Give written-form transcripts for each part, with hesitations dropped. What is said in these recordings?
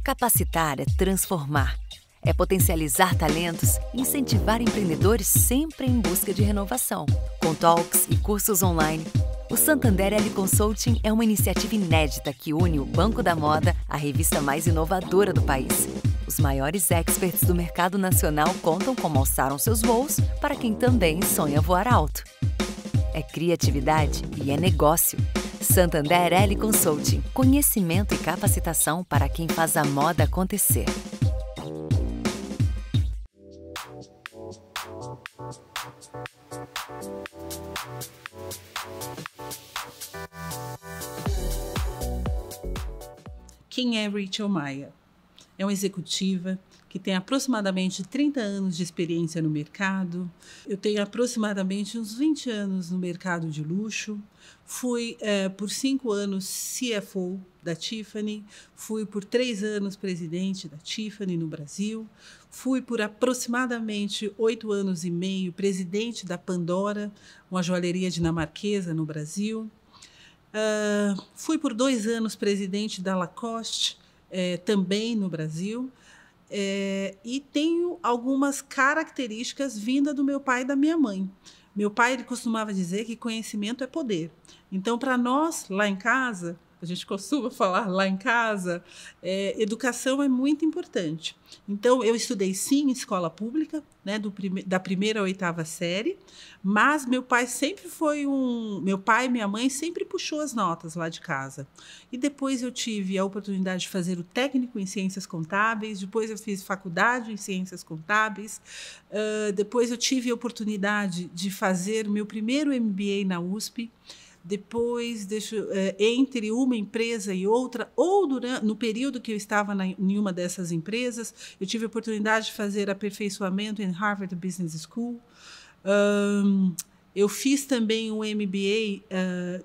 Capacitar é transformar. É potencializar talentos e incentivar empreendedores sempre em busca de renovação. Com talks e cursos online, o Santander L Consulting é uma iniciativa inédita que une o Banco da Moda à revista mais inovadora do país. Os maiores experts do mercado nacional contam como alçaram seus voos para quem também sonha voar alto. É criatividade e é negócio. Santander L Consulting, conhecimento e capacitação para quem faz a moda acontecer. Quem é Rachel Maia? É uma executiva que tem aproximadamente 30 anos de experiência no mercado. Eu tenho aproximadamente uns 20 anos no mercado de luxo. Fui por 5 anos CFO da Tiffany, fui por 3 anos presidente da Tiffany no Brasil, fui por aproximadamente 8 anos e meio presidente da Pandora, uma joalheria dinamarquesa no Brasil. Fui por 2 anos presidente da Lacoste, também no Brasil, e tenho algumas características vindas do meu pai e da minha mãe. Meu pai ele costumava dizer que conhecimento é poder. Então, para nós, lá em casa, a gente costuma falar lá em casa, educação é muito importante. Então, eu estudei sim em escola pública, né, da primeira à 8ª série, mas meu pai e minha mãe sempre puxou as notas lá de casa. E depois eu tive a oportunidade de fazer o técnico em ciências contábeis, depois eu fiz faculdade em ciências contábeis, depois eu tive a oportunidade de fazer o meu primeiro MBA na USP. Depois, entre uma empresa e outra, ou no período que eu estava em uma dessas empresas, eu tive a oportunidade de fazer aperfeiçoamento em Harvard Business School. Eu fiz também um MBA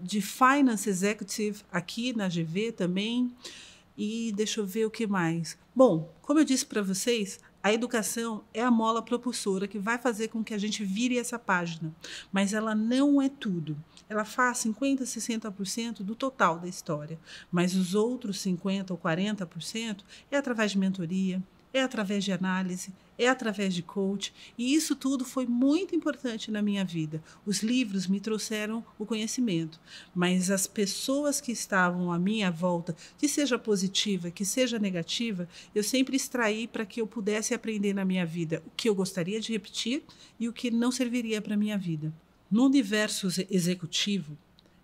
de Finance Executive aqui na GV também. E deixa eu ver o que mais. Bom, como eu disse para vocês, a educação é a mola propulsora que vai fazer com que a gente vire essa página, mas ela não é tudo. Ela faz 50%, 60% do total da história, mas os outros 50% ou 40% é através de mentoria, é através de análise, é através de coach, e isso tudo foi muito importante na minha vida. Os livros me trouxeram o conhecimento, mas as pessoas que estavam à minha volta, que seja positiva, que seja negativa, eu sempre extraí para que eu pudesse aprender na minha vida o que eu gostaria de repetir e o que não serviria para a minha vida. No universo executivo,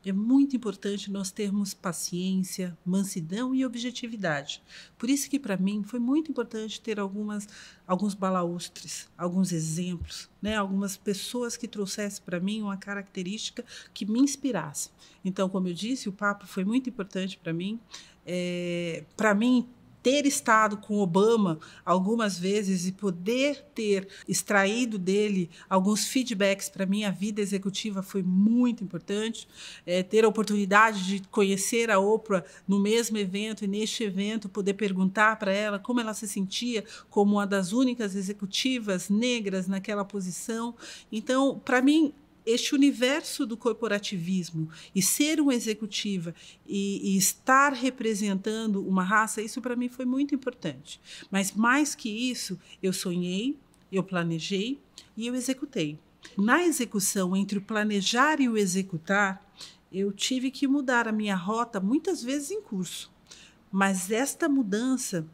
é muito importante nós termos paciência, mansidão e objetividade. Por isso que, para mim, foi muito importante ter alguns balaústres, alguns exemplos, né? Algumas pessoas que trouxessem para mim uma característica que me inspirasse. Então, como eu disse, o papo foi muito importante para mim. Para mim, ter estado com Obama algumas vezes e poder ter extraído dele alguns feedbacks para a minha vida executiva foi muito importante. Ter a oportunidade de conhecer a Oprah no mesmo evento e neste evento poder perguntar para ela como ela se sentia como uma das únicas executivas negras naquela posição. Então, para mim, este universo do corporativismo e ser uma executiva e estar representando uma raça, isso para mim foi muito importante. Mas mais que isso, eu sonhei, eu planejei e eu executei. Na execução, entre o planejar e o executar, eu tive que mudar a minha rota muitas vezes em curso. Mas esta mudança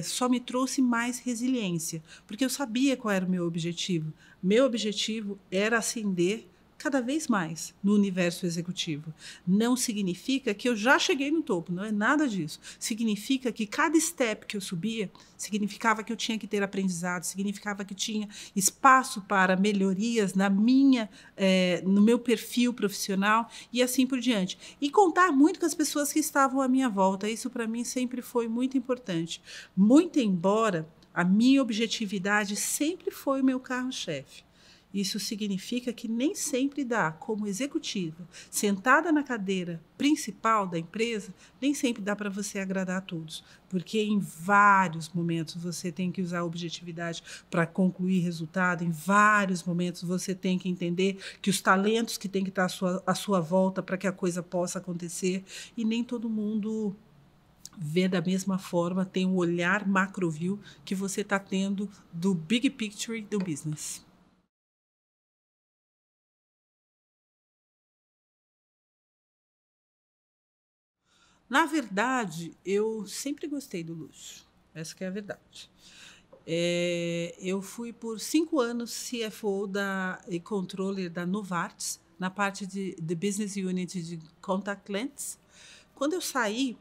só me trouxe mais resiliência, porque eu sabia qual era o meu objetivo. Meu objetivo era ascender cada vez mais no universo executivo. Não significa que eu já cheguei no topo, não é nada disso. Significa que cada step que eu subia, significava que eu tinha que ter aprendizado, significava que tinha espaço para melhorias no meu perfil profissional e assim por diante. E contar muito com as pessoas que estavam à minha volta. Isso para mim sempre foi muito importante. Muito embora a minha objetividade sempre foi o meu carro-chefe. Isso significa que nem sempre dá, como executiva, sentada na cadeira principal da empresa, nem sempre dá para você agradar a todos, porque em vários momentos você tem que usar a objetividade para concluir resultado, em vários momentos você tem que entender que os talentos que tem que estar à sua volta para que a coisa possa acontecer, e nem todo mundo vê da mesma forma, tem o olhar macro-view que você está tendo do big picture do business. Na verdade, eu sempre gostei do luxo. Essa que é a verdade. Eu fui por 5 anos CFO e controller da Novartis, na parte de Business Unit de Contact Lens. Quando eu saí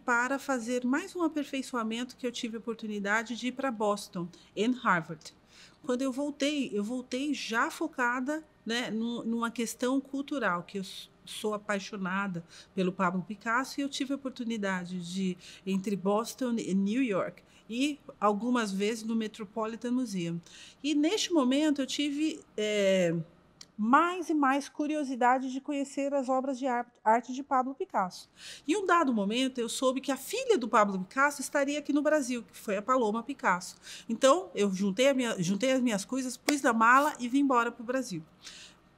para fazer mais um aperfeiçoamento que eu tive a oportunidade de ir para Boston, em Harvard. Quando eu voltei já focada, né, numa questão cultural, que eu sou apaixonada pelo Pablo Picasso, e eu tive a oportunidade de, entre Boston e New York, e algumas vezes no Metropolitan Museum. E neste momento eu tive mais e mais curiosidade de conhecer as obras de arte de Pablo Picasso. Em um dado momento, eu soube que a filha do Pablo Picasso estaria aqui no Brasil, que foi a Paloma Picasso. Então, eu juntei as minhas coisas, pus na mala e vim embora para o Brasil.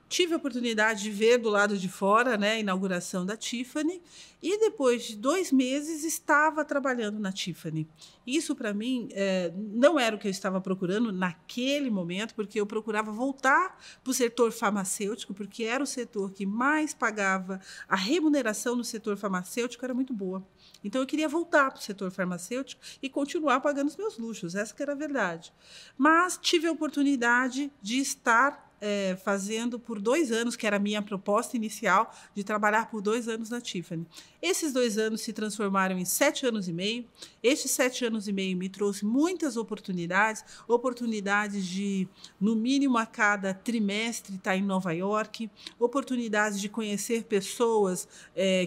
Tive a oportunidade de ver do lado de fora, né, a inauguração da Tiffany, e depois de 2 meses estava trabalhando na Tiffany. Isso, para mim, não era o que eu estava procurando naquele momento, porque eu procurava voltar para o setor farmacêutico, porque era o setor que mais pagava, a remuneração no setor farmacêutico era muito boa. Então, eu queria voltar para o setor farmacêutico e continuar pagando os meus luxos, essa que era a verdade. Mas tive a oportunidade de estar fazendo por 2 anos, que era a minha proposta inicial, de trabalhar por 2 anos na Tiffany. Esses 2 anos se transformaram em 7 anos e meio. Estes 7 anos e meio me trouxe muitas oportunidades de, no mínimo a cada trimestre, estar em Nova York, oportunidades de conhecer pessoas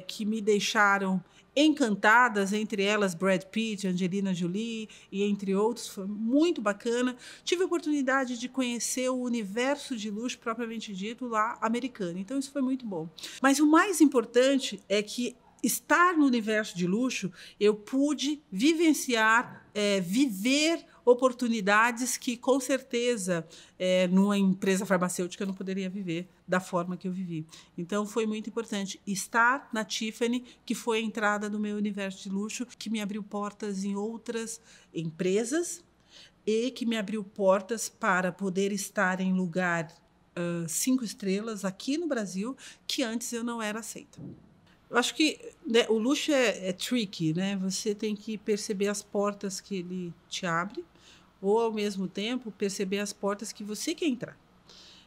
que me deixaram encantadas, entre elas Brad Pitt, Angelina Jolie e entre outros, foi muito bacana. Tive a oportunidade de conhecer o universo de luxo propriamente dito lá americano, então isso foi muito bom. Mas o mais importante é que estar no universo de luxo, eu pude vivenciar, viver oportunidades que, com certeza, numa empresa farmacêutica eu não poderia viver da forma que eu vivi. Então, foi muito importante estar na Tiffany, que foi a entrada no meu universo de luxo, que me abriu portas em outras empresas e que me abriu portas para poder estar em lugar 5 estrelas aqui no Brasil, que antes eu não era aceita. Eu acho que, né, o luxo é tricky, né? Você tem que perceber as portas que ele te abre, ou, ao mesmo tempo, perceber as portas que você quer entrar.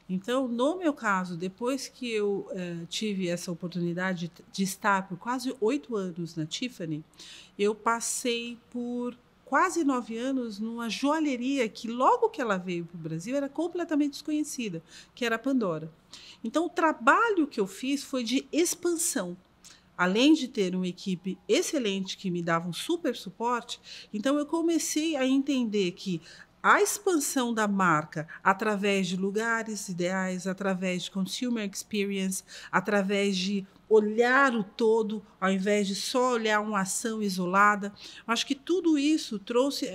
Então, no meu caso, depois que eu tive essa oportunidade de estar por quase 8 anos na Tiffany, eu passei por quase 9 anos numa joalheria que, logo que ela veio para o Brasil, era completamente desconhecida, que era a Pandora. Então, o trabalho que eu fiz foi de expansão. Além de ter uma equipe excelente que me dava um super suporte, então eu comecei a entender que a expansão da marca através de lugares ideais, através de consumer experience, através de olhar o todo, ao invés de só olhar uma ação isolada, acho que tudo isso trouxe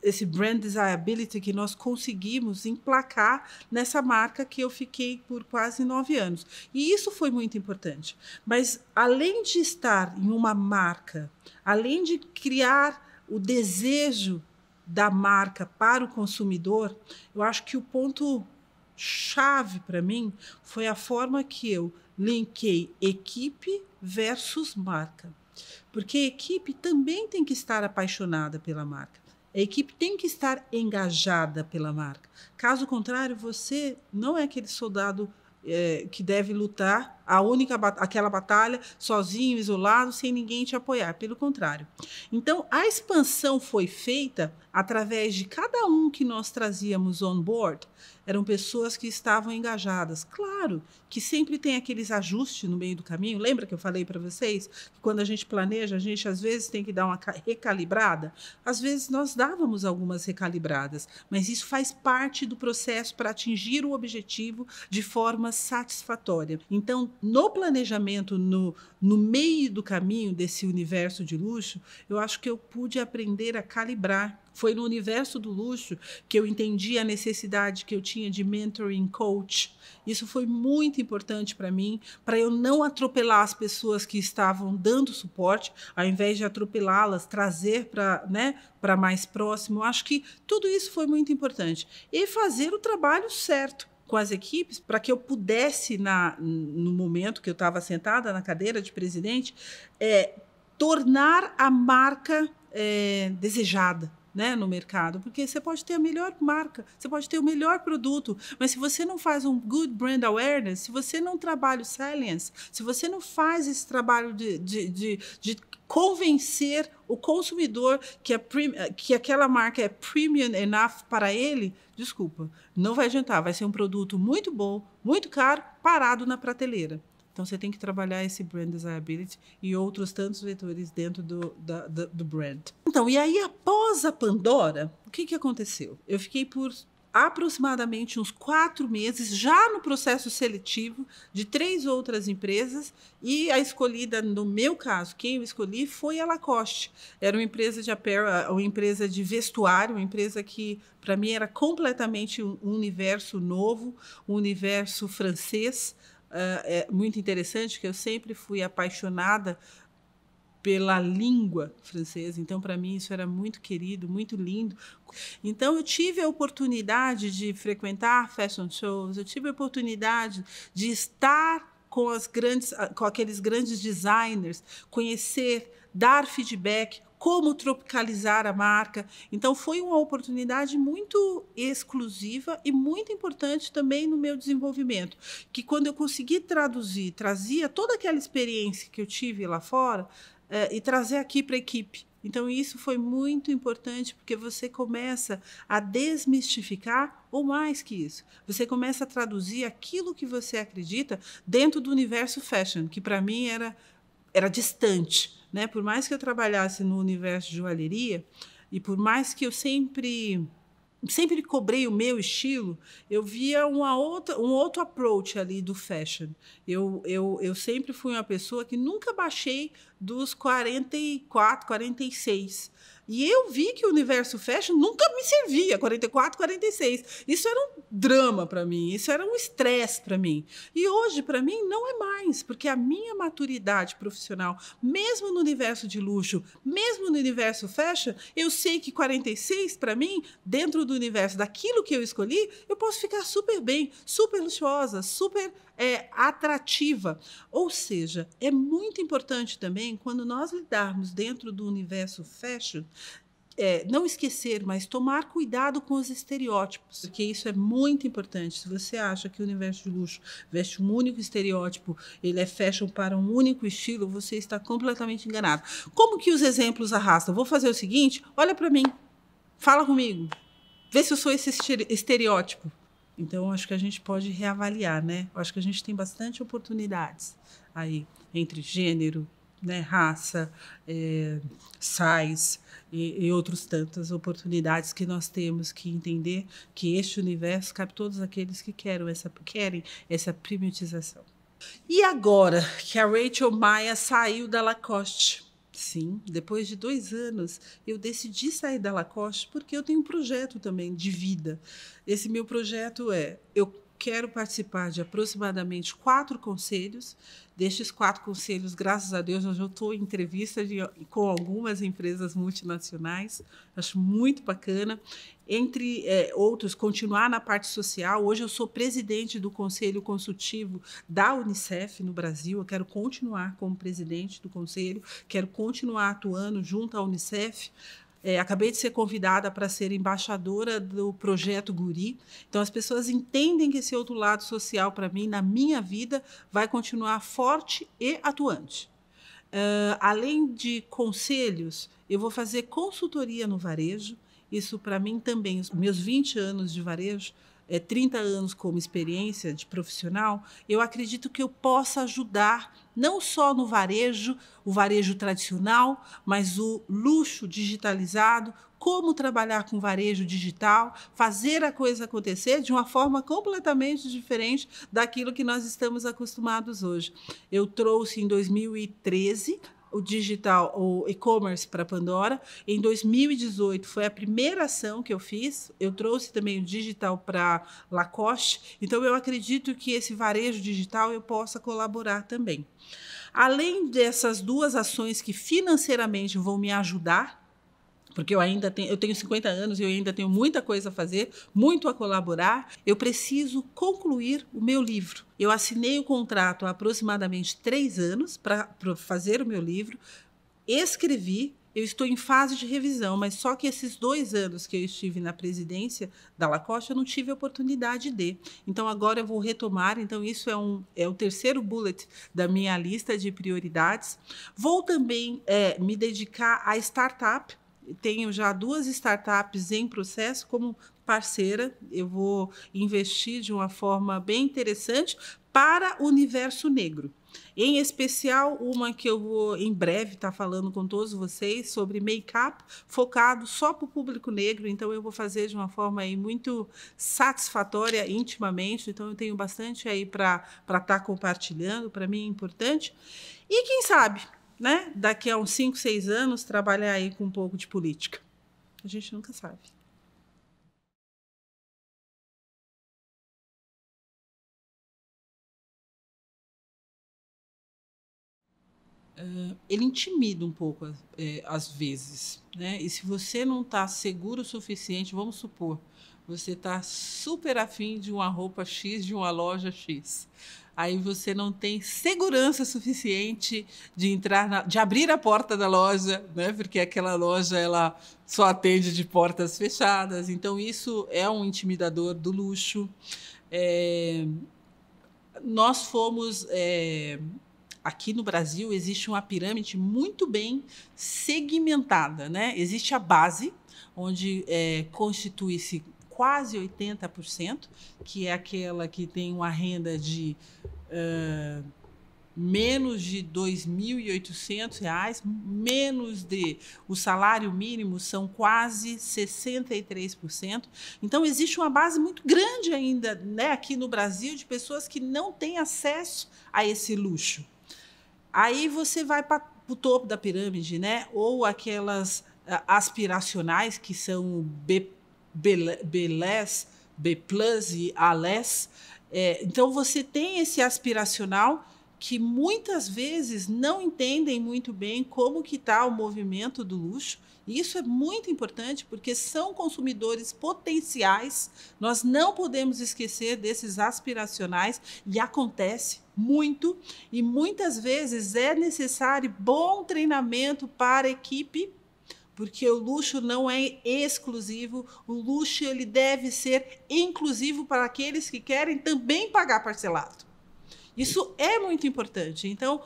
esse brand desirability que nós conseguimos emplacar nessa marca que eu fiquei por quase 9 anos. E isso foi muito importante. Mas, além de estar em uma marca, além de criar o desejo da marca para o consumidor, eu acho que o ponto chave para mim foi a forma que eu linkei equipe versus marca. Porque a equipe também tem que estar apaixonada pela marca. A equipe tem que estar engajada pela marca. Caso contrário, você não é aquele soldado que deve lutar aquela batalha sozinho, isolado, sem ninguém te apoiar. Pelo contrário. Então, a expansão foi feita através de cada um que nós trazíamos on board. Eram pessoas que estavam engajadas. Claro que sempre tem aqueles ajustes no meio do caminho. Lembra que eu falei para vocês que quando a gente planeja, a gente às vezes tem que dar uma recalibrada? Às vezes nós dávamos algumas recalibradas, mas isso faz parte do processo para atingir o objetivo de forma satisfatória. Então, no planejamento, no meio do caminho desse universo de luxo, eu acho que eu pude aprender a calibrar. Foi no universo do luxo que eu entendi a necessidade que eu tinha de mentoring coach. Isso foi muito importante para mim, para eu não atropelar as pessoas que estavam dando suporte, ao invés de atropelá-las, trazer para, né, para mais próximo. Eu acho que tudo isso foi muito importante. E fazer o trabalho certo com as equipes, para que eu pudesse, no momento que eu estava sentada na cadeira de presidente, tornar a marca desejada, né, no mercado, porque você pode ter a melhor marca, você pode ter o melhor produto, mas se você não faz um good brand awareness, se você não trabalha o salience, se você não faz esse trabalho de convencer o consumidor que aquela marca é premium enough para ele, desculpa, não vai adiantar, vai ser um produto muito bom, muito caro, parado na prateleira. Então, você tem que trabalhar esse brand desirability e outros tantos vetores dentro do brand. Então, e aí, após a Pandora, o que aconteceu? Eu fiquei por aproximadamente uns 4 meses, já no processo seletivo de 3 outras empresas, e a escolhida, no meu caso, quem eu escolhi foi a Lacoste. Era uma empresa de apparel, uma empresa de vestuário, uma empresa que, para mim, era completamente um universo novo, um universo francês. É muito interessante que eu sempre fui apaixonada pela língua francesa, então para mim isso era muito querido, muito lindo. Então eu tive a oportunidade de frequentar fashion shows, eu tive a oportunidade de estar com aqueles grandes designers, conhecer, dar feedback, como tropicalizar a marca. Então, foi uma oportunidade muito exclusiva e muito importante também no meu desenvolvimento, que quando eu consegui traduzir, trazia toda aquela experiência que eu tive lá fora e trazer aqui para a equipe. Então, isso foi muito importante, porque você começa a desmistificar, ou mais que isso, você começa a traduzir aquilo que você acredita dentro do universo fashion, que para mim era distante, né? Por mais que eu trabalhasse no universo de joalheria e por mais que eu sempre cobrei o meu estilo, eu via um outro approach ali do fashion. Eu sempre fui uma pessoa que nunca baixei dos 44, 46. E eu vi que o universo fashion nunca me servia, 44, 46. Isso era um drama para mim, isso era um estresse para mim. E hoje, para mim, não é mais, porque a minha maturidade profissional, mesmo no universo de luxo, mesmo no universo fashion, eu sei que 46, para mim, dentro do universo daquilo que eu escolhi, eu posso ficar super bem, super luxuosa, super atrativa. Ou seja, é muito importante também, quando nós lidarmos dentro do universo fashion, não esquecer, mas tomar cuidado com os estereótipos, porque isso é muito importante. Se você acha que o universo de luxo veste um único estereótipo, ele é fashion para um único estilo, você está completamente enganado. Como que os exemplos arrastam? Vou fazer o seguinte, olha para mim, fala comigo, vê se eu sou esse estereótipo. Então, acho que a gente pode reavaliar, né? Acho que a gente tem bastante oportunidades aí entre gênero, né, raça, size e outras tantas oportunidades que nós temos que entender que este universo cabe todos aqueles que querem essa premiumização. E agora que a Rachel Maia saiu da Lacoste, sim, depois de 2 anos, eu decidi sair da Lacoste porque eu tenho um projeto também de vida. Esse meu projeto eu quero participar de aproximadamente 4 conselhos. Destes 4 conselhos, graças a Deus, eu já estou em entrevista com algumas empresas multinacionais. Acho muito bacana. Entre outros, continuar na parte social. Hoje eu sou presidente do Conselho Consultivo da Unicef no Brasil. Eu quero continuar como presidente do conselho, quero continuar atuando junto à Unicef. Acabei de ser convidada para ser embaixadora do projeto Guri. Então, as pessoas entendem que esse outro lado social, para mim, na minha vida, vai continuar forte e atuante. Além de conselhos, eu vou fazer consultoria no varejo. Isso, para mim, também, os meus 20 anos de varejo, 30 anos como experiência de profissional, eu acredito que eu possa ajudar não só no varejo, o varejo tradicional, mas o luxo digitalizado, como trabalhar com varejo digital, fazer a coisa acontecer de uma forma completamente diferente daquilo que nós estamos acostumados hoje. Eu trouxe em 2013 o digital, o e-commerce para Pandora. Em 2018 foi a primeira ação que eu fiz. Eu trouxe também o digital para Lacoste. Então eu acredito que esse varejo digital eu possa colaborar também. Além dessas duas ações que financeiramente vão me ajudar, porque eu tenho 50 anos e eu ainda tenho muita coisa a fazer, muito a colaborar, eu preciso concluir o meu livro. Eu assinei o contrato há aproximadamente 3 anos para fazer o meu livro, escrevi, eu estou em fase de revisão, mas só que esses 2 anos que eu estive na presidência da Lacoste, eu não tive a oportunidade de. Então, agora eu vou retomar. Então, isso é o terceiro bullet da minha lista de prioridades. Vou também me dedicar à startup. Tenho já 2 startups em processo como parceira. Eu vou investir de uma forma bem interessante para o universo negro. Em especial, uma que eu vou em breve estar falando com todos vocês sobre make-up, focado só para o público negro. Então, eu vou fazer de uma forma aí muito satisfatória intimamente. Então, eu tenho bastante aí para estar compartilhando. Para mim é importante. E quem sabe, né, daqui a uns 5, 6 anos, trabalhar aí com um pouco de política. A gente nunca sabe. Ele intimida um pouco, às vezes, né? E se você não está seguro o suficiente, vamos supor, você está super afim de uma roupa X, de uma loja X. Aí você não tem segurança suficiente de de abrir a porta da loja, né? Porque aquela loja ela só atende de portas fechadas. Então, isso é um intimidador do luxo. Nós fomos... Aqui no Brasil existe uma pirâmide muito bem segmentada, né? Existe a base, onde constitui-se quase 80%, que é aquela que tem uma renda de menos de R$ 2.800, menos de... O salário mínimo são quase 63%. Então, existe uma base muito grande ainda, né, aqui no Brasil de pessoas que não têm acesso a esse luxo. Aí você vai para o topo da pirâmide, né? Ou aquelas aspiracionais, que são B+, B+ e A+. Então, você tem esse aspiracional que muitas vezes não entendem muito bem como que está o movimento do luxo. E isso é muito importante, porque são consumidores potenciais. Nós não podemos esquecer desses aspiracionais, e acontece muito, e muitas vezes é necessário bom treinamento para a equipe, porque o luxo não é exclusivo, o luxo ele deve ser inclusivo para aqueles que querem também pagar parcelado. Isso é muito importante. Então,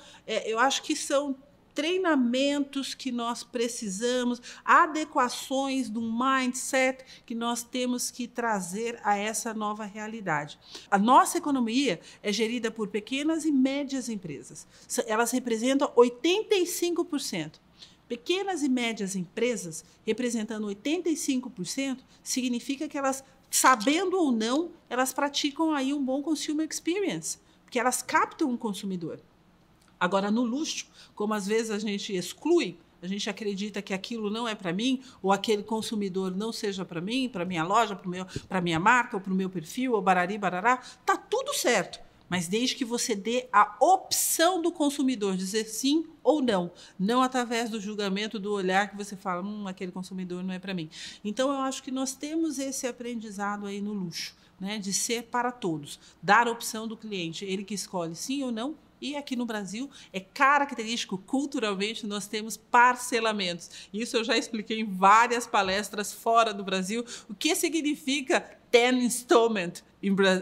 eu acho que são treinamentos que nós precisamos, adequações do mindset que nós temos que trazer a essa nova realidade. A nossa economia é gerida por pequenas e médias empresas. Elas representam 85%. Pequenas e médias empresas, representando 85%, significa que elas, sabendo ou não, elas praticam aí um bom consumer experience, porque elas captam um consumidor. Agora, no luxo, como às vezes a gente exclui, a gente acredita que aquilo não é para mim, ou aquele consumidor não seja para mim, para minha loja, para minha marca, ou para o meu perfil, ou barari, barará, tá tudo certo. Mas desde que você dê a opção do consumidor dizer sim ou não, não através do julgamento, do olhar que você fala, aquele consumidor não é para mim. Então, eu acho que nós temos esse aprendizado aí no luxo, né, de ser para todos, dar a opção do cliente, ele que escolhe sim ou não. E aqui no Brasil é característico, culturalmente, nós temos parcelamentos. Isso eu já expliquei em várias palestras fora do Brasil. O que significa 10 installment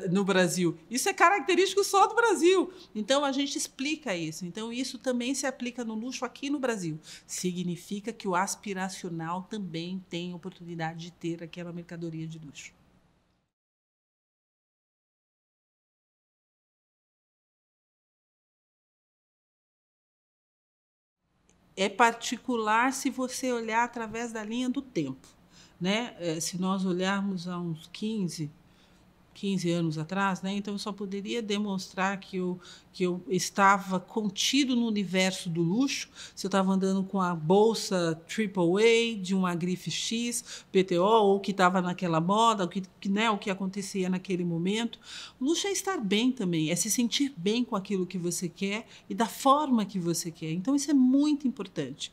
no Brasil? Isso é característico só do Brasil. Então, a gente explica isso. Então, isso também se aplica no luxo aqui no Brasil. Significa que o aspiracional também tem oportunidade de ter aquela mercadoria de luxo. é particular se você olhar através da linha do tempo, né? Se nós olharmos há uns 15 anos atrás, né? Então eu só poderia demonstrar que eu estava contido no universo do luxo se eu estava andando com a bolsa AAA de uma grife X, PTO, ou que estava naquela moda, né, o que acontecia naquele momento. O luxo é estar bem também, é se sentir bem com aquilo que você quer e da forma que você quer. Então isso é muito importante.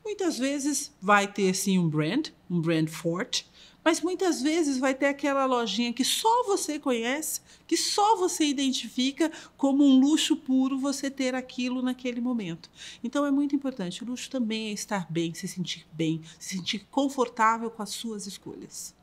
Muitas vezes vai ter sim um brand forte, mas muitas vezes vai ter aquela lojinha que só você conhece, que só você identifica como um luxo puro você ter aquilo naquele momento. Então é muito importante. O luxo também é estar bem, se sentir confortável com as suas escolhas.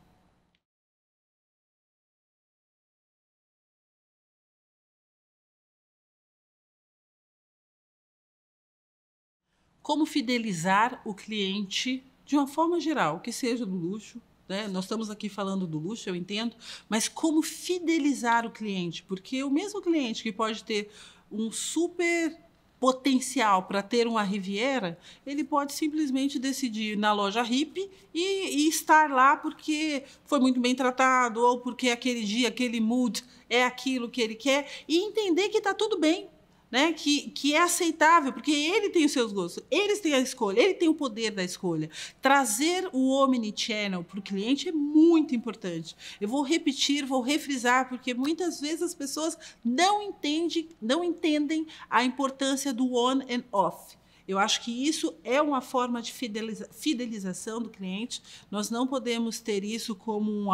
Como fidelizar o cliente de uma forma geral, que seja do luxo, né? Nós estamos aqui falando do luxo, eu entendo, mas como fidelizar o cliente? Porque o mesmo cliente que pode ter um super potencial para ter uma Riviera, ele pode simplesmente decidir ir na loja hippie e estar lá porque foi muito bem tratado ou porque aquele dia, aquele mood é aquilo que ele quer e entender que está tudo bem, né, que é aceitável, porque ele tem os seus gostos, eles têm a escolha, ele tem o poder da escolha. Trazer o omnichannel para o cliente é muito importante. Eu vou repetir, vou refrisar, porque muitas vezes as pessoas não entendem a importância do on and off. Eu acho que isso é uma forma de fidelização do cliente. Nós não podemos ter isso como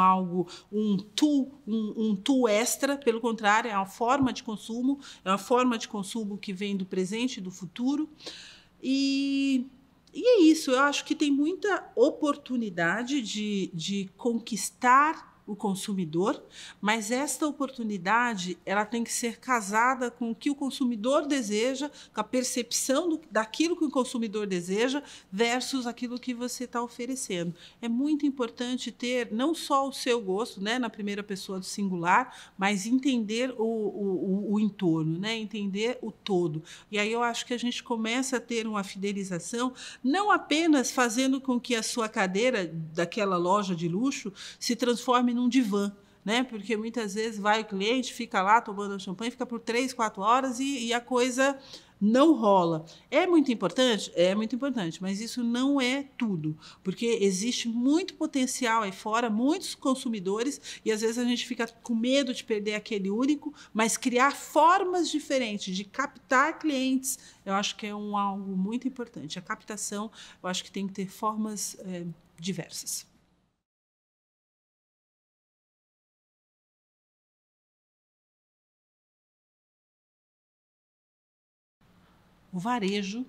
um tool extra, pelo contrário, é uma forma de consumo que vem do presente e do futuro. E é isso, eu acho que tem muita oportunidade de conquistar o consumidor, mas esta oportunidade ela tem que ser casada com o que o consumidor deseja, com a percepção daquilo que o consumidor deseja versus aquilo que você está oferecendo. É muito importante ter não só o seu gosto, né, na primeira pessoa do singular, mas entender o entorno, né, entender o todo. E aí eu acho que a gente começa a ter uma fidelização, não apenas fazendo com que a sua cadeira daquela loja de luxo se transforme num divã, né? Porque muitas vezes vai o cliente, fica lá tomando champanhe, fica por 3, 4 horas e a coisa não rola. É muito importante? É muito importante, mas isso não é tudo, porque existe muito potencial aí fora, muitos consumidores, e às vezes a gente fica com medo de perder aquele único, mas criar formas diferentes de captar clientes, eu acho que é algo muito importante. A captação, eu acho que tem que ter formas diversas. O varejo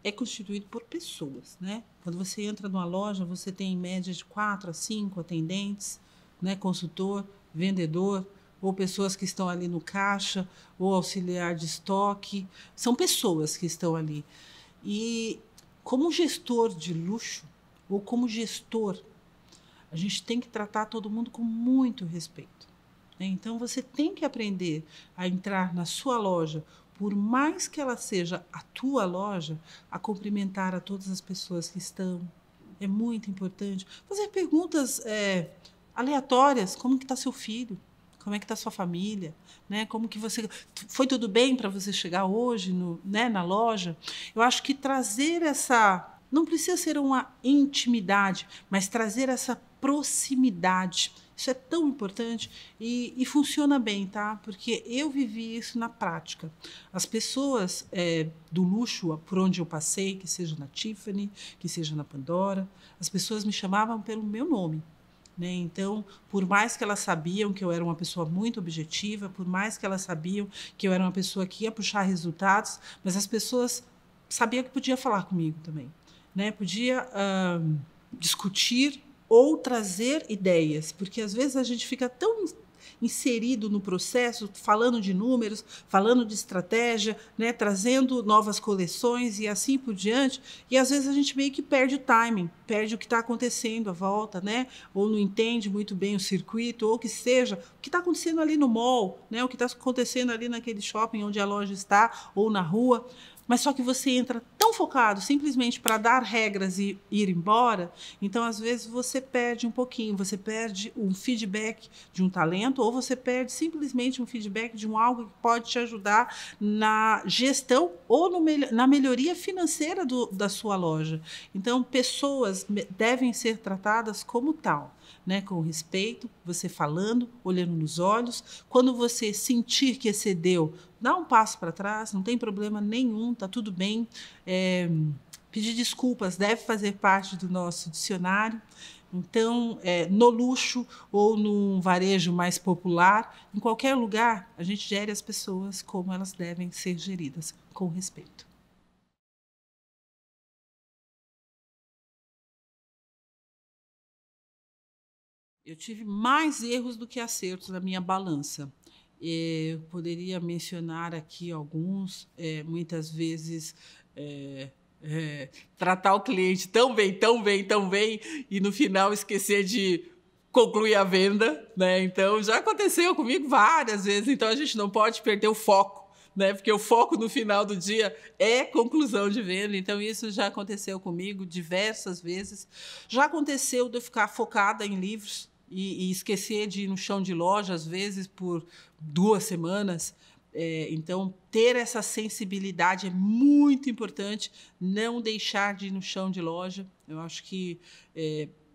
é constituído por pessoas, né? Quando você entra numa loja, você tem em média de 4 a 5 atendentes, né? Consultor, vendedor, ou pessoas que estão ali no caixa, ou auxiliar de estoque. São pessoas que estão ali. E como gestor de luxo, ou como gestor, a gente tem que tratar todo mundo com muito respeito, né? Então, você tem que aprender a entrar na sua loja, por mais que ela seja a tua loja, a cumprimentar a todas as pessoas que estão. É muito importante. Fazer perguntas aleatórias, como que está seu filho? Como é que está sua família? Né? Como que você... Foi tudo bem para você chegar hoje né, na loja? Eu acho que trazer essa... Não precisa ser uma intimidade, mas trazer essa proximidade. Isso é tão importante e funciona bem, tá? Porque eu vivi isso na prática. As pessoas do luxo, por onde eu passei, que seja na Tiffany, que seja na Pandora, as pessoas me chamavam pelo meu nome, né? Então, por mais que elas sabiam que eu era uma pessoa muito objetiva, por mais que elas sabiam que eu era uma pessoa que ia puxar resultados, mas as pessoas sabiam que podia falar comigo também, né? Podia discutir ou trazer ideias, porque às vezes a gente fica tão inserido no processo, falando de números, falando de estratégia, né, trazendo novas coleções e assim por diante, e às vezes a gente meio que perde o timing, perde o que está acontecendo à volta, né, ou não entende muito bem o circuito, ou que seja, o que está acontecendo ali no mall, né, o que está acontecendo ali naquele shopping onde a loja está, ou na rua. mas só que você entra tão focado simplesmente para dar regras e ir embora, então às vezes você perde um pouquinho, você perde um feedback de um talento ou você perde simplesmente um feedback de algo que pode te ajudar na gestão ou na melhoria financeira da sua loja. Então, pessoas devem ser tratadas como tal, né, com respeito, você falando, olhando nos olhos. Quando você sentir que excedeu, dá um passo para trás, não tem problema nenhum, está tudo bem. Pedir desculpas deve fazer parte do nosso dicionário. Então, no luxo ou num varejo mais popular, em qualquer lugar, a gente gere as pessoas como elas devem ser geridas, com respeito. Eu tive mais erros do que acertos na minha balança. Eu poderia mencionar aqui alguns, muitas vezes tratar o cliente tão bem, tão bem, tão bem, e no final esquecer de concluir a venda, né? Então, já aconteceu comigo várias vezes, então a gente não pode perder o foco, né? Porque o foco no final do dia é conclusão de venda. Então, isso já aconteceu comigo diversas vezes. Já aconteceu de eu ficar focada em livros e esquecer de ir no chão de loja, às vezes, por 2 semanas. Então, ter essa sensibilidade é muito importante, não deixar de ir no chão de loja. Eu acho que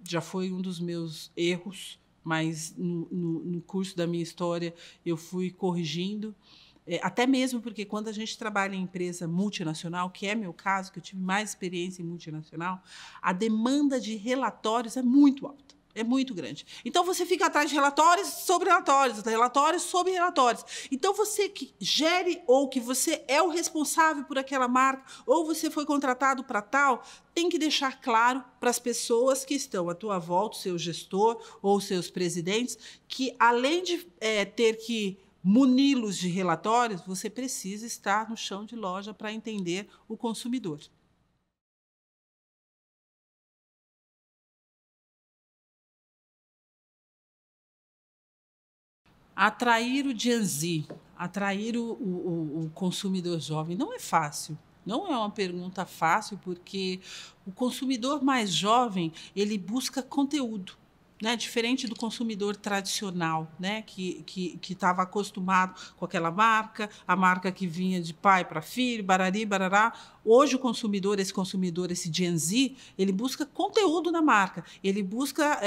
já foi um dos meus erros, mas no curso da minha história eu fui corrigindo. Até mesmo porque quando a gente trabalha em empresa multinacional, que é meu caso, que eu tive mais experiência em multinacional, a demanda de relatórios é muito alta. É muito grande. Então, você fica atrás de relatórios sobre relatórios, relatórios sobre relatórios. Então, você que gere ou que você é o responsável por aquela marca ou você foi contratado para tal, tem que deixar claro para as pessoas que estão à tua volta, o seu gestor ou seus presidentes, que além de ter que muni-los de relatórios, você precisa estar no chão de loja para entender o consumidor. Atrair o Gen Z, atrair o consumidor jovem, não é fácil. Não é uma pergunta fácil, porque o consumidor mais jovem, ele busca conteúdo, né? Diferente do consumidor tradicional, né? Que estava acostumado com aquela marca, a marca que vinha de pai para filho, barari, barará. Hoje esse consumidor, esse Gen Z, ele busca conteúdo na marca, ele busca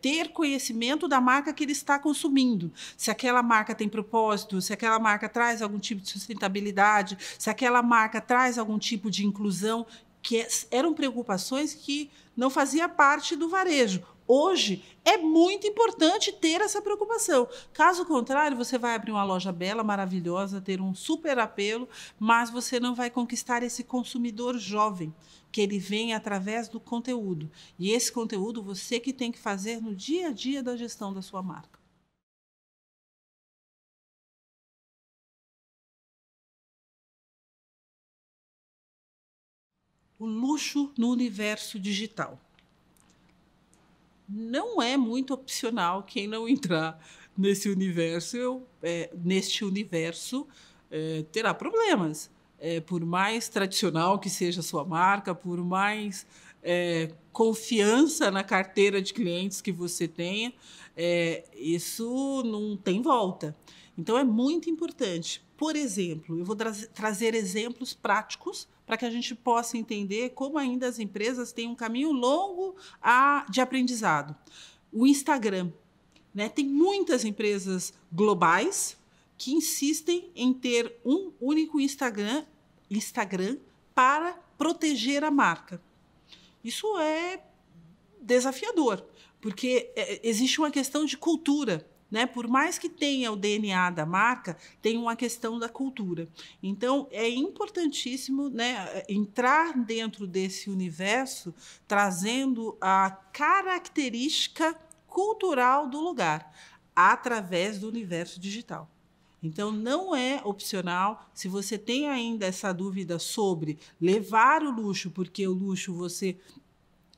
ter conhecimento da marca que ele está consumindo. Se aquela marca tem propósito, se aquela marca traz algum tipo de sustentabilidade, se aquela marca traz algum tipo de inclusão, que eram preocupações que não fazia parte do varejo. Hoje, é muito importante ter essa preocupação. Caso contrário, você vai abrir uma loja bela, maravilhosa, ter um super apelo, mas você não vai conquistar esse consumidor jovem, que ele vem através do conteúdo. E esse conteúdo você que tem que fazer no dia a dia da gestão da sua marca. O luxo no universo digital. Não é muito opcional quem não entrar nesse universo, terá problemas. Por mais tradicional que seja a sua marca, por mais confiança na carteira de clientes que você tenha, isso não tem volta. Então, é muito importante. Por exemplo, eu vou trazer exemplos práticos para que a gente possa entender como ainda as empresas têm um caminho longo de aprendizado. O Instagram, né? Tem muitas empresas globais que insistem em ter um único Instagram para proteger a marca. Isso é desafiador, porque existe uma questão de cultura. Né? Por mais que tenha o DNA da marca, tem uma questão da cultura. Então, é importantíssimo, né, entrar dentro desse universo, trazendo a característica cultural do lugar, através do universo digital. Então, não é opcional. Se você tem ainda essa dúvida sobre levar o luxo, porque o luxo você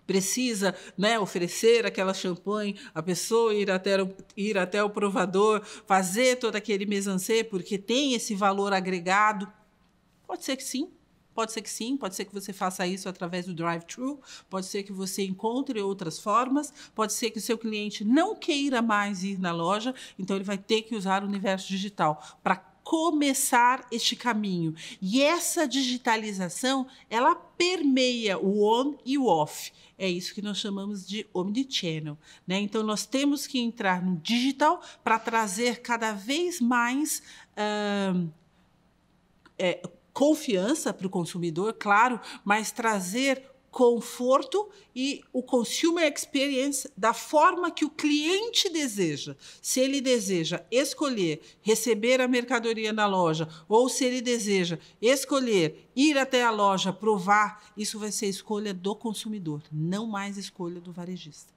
precisa, né, oferecer aquela champanhe, a pessoa ir até o provador, fazer todo aquele mise-en-scène, porque tem esse valor agregado. Pode ser que sim. Pode ser que sim, pode ser que você faça isso através do drive-thru, pode ser que você encontre outras formas, pode ser que o seu cliente não queira mais ir na loja, então ele vai ter que usar o universo digital para começar este caminho. E essa digitalização, ela permeia o on e o off. É isso que nós chamamos de omnichannel, né? Então, nós temos que entrar no digital para trazer cada vez mais confiança para o consumidor, claro, mas trazer conforto e o consumer experience da forma que o cliente deseja. Se ele deseja escolher receber a mercadoria na loja ou se ele deseja escolher ir até a loja, provar, isso vai ser escolha do consumidor, não mais escolha do varejista.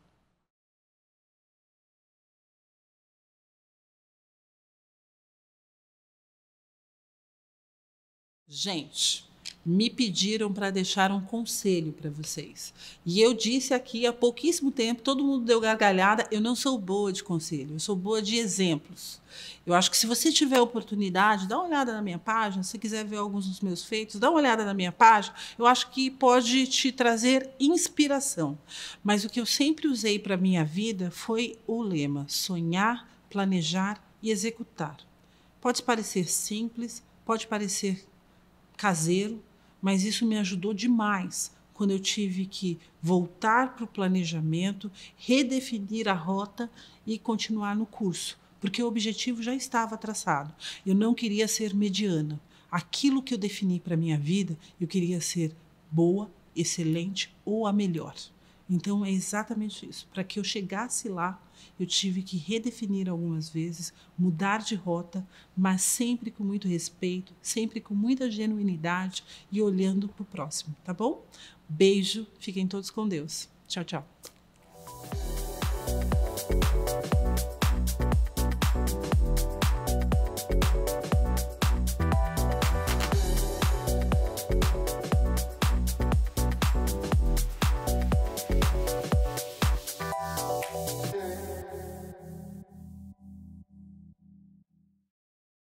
Gente, me pediram para deixar um conselho para vocês. E eu disse aqui há pouquíssimo tempo, todo mundo deu gargalhada, eu não sou boa de conselho, eu sou boa de exemplos. Eu acho que se você tiver oportunidade, dá uma olhada na minha página, se quiser ver alguns dos meus feitos, dá uma olhada na minha página, eu acho que pode te trazer inspiração. Mas o que eu sempre usei para a minha vida foi o lema: sonhar, planejar e executar. Pode parecer simples, pode parecer caseiro, mas isso me ajudou demais quando eu tive que voltar para o planejamento, redefinir a rota e continuar no curso, porque o objetivo já estava traçado. Eu não queria ser mediana. Aquilo que eu defini para a minha vida, eu queria ser boa, excelente ou a melhor. Então, é exatamente isso. Para que eu chegasse lá, eu tive que redefinir algumas vezes, mudar de rota, mas sempre com muito respeito, sempre com muita genuinidade e olhando para o próximo, tá bom? Beijo, fiquem todos com Deus. Tchau, tchau.